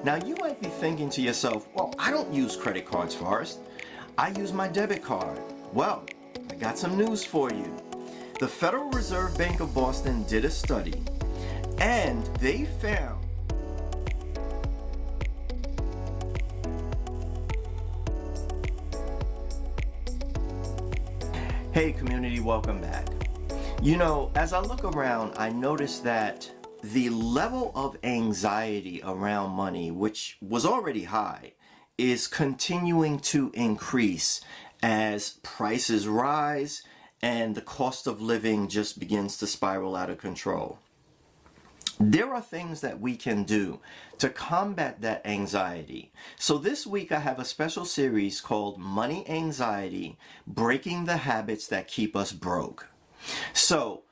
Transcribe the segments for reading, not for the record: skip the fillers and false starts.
Now you might be thinking to yourself, well, I don't use credit cards, Forrest. I use my debit card. Well, I got some news for you. The Federal Reserve Bank of Boston did a study, and they found Hey community, welcome back. You know, as I look around, I notice that the level of anxiety around money, which was already high, is continuing to increase as prices rise and the cost of living just begins to spiral out of control. There are things that we can do to combat that anxiety. So this week I have a special series called Money Anxiety: Breaking the Habits That Keep Us Broke. So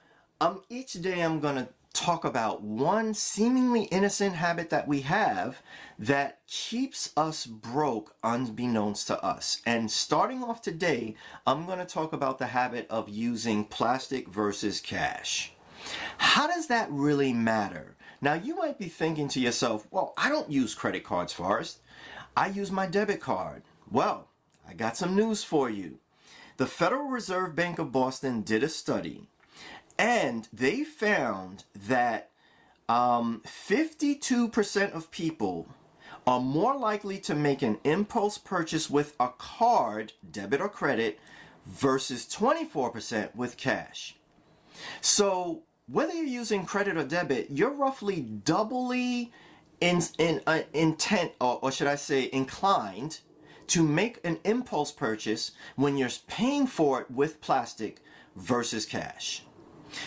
each day I'm going to talk about one seemingly innocent habit that we have that keeps us broke unbeknownst to us. And starting off today, I'm going to talk about the habit of using plastic versus cash. How does that really matter? Now you might be thinking to yourself, well, I don't use credit cards, Forrest. I use my debit card. Well, I got some news for you. The Federal Reserve Bank of Boston did a study, and they found that 52% of people are more likely to make an impulse purchase with a card, debit or credit, versus 24% with cash. So whether you're using credit or debit, you're roughly doubly intent, or should I say inclined, to make an impulse purchase when you're paying for it with plastic versus cash.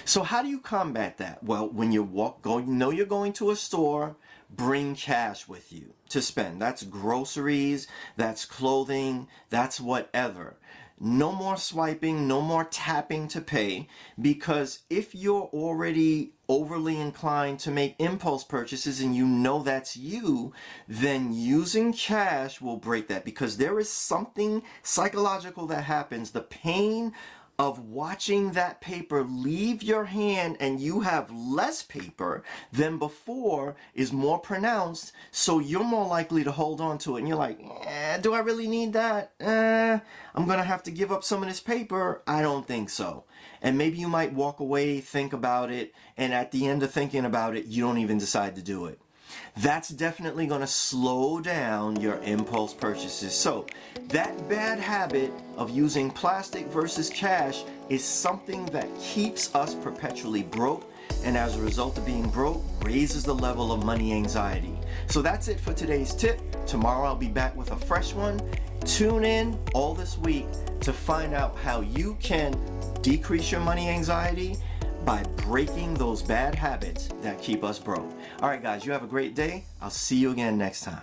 So how do you combat that? Well, when you you're going to a store, bring cash with you to spend. That's groceries, that's clothing, that's whatever. No more swiping, no more tapping to pay, because if you're already overly inclined to make impulse purchases and you know that's you, then using cash will break that, because there is something psychological that happens. The pain of watching that paper leave your hand and you have less paper than before is more pronounced, so you're more likely to hold on to it. And you're like, do I really need that? I'm gonna have to give up some of this paper. I don't think so. And maybe you might walk away, think about it, and at the end of thinking about it, you don't even decide to do it. That's definitely going to slow down your impulse purchases. So that bad habit of using plastic versus cash is something that keeps us perpetually broke, and as a result of being broke, raises the level of money anxiety. So that's it for today's tip. Tomorrow I'll be back with a fresh one. Tune in all this week to find out how you can decrease your money anxiety by breaking those bad habits that keep us broke. All right, guys, you have a great day. I'll see you again next time.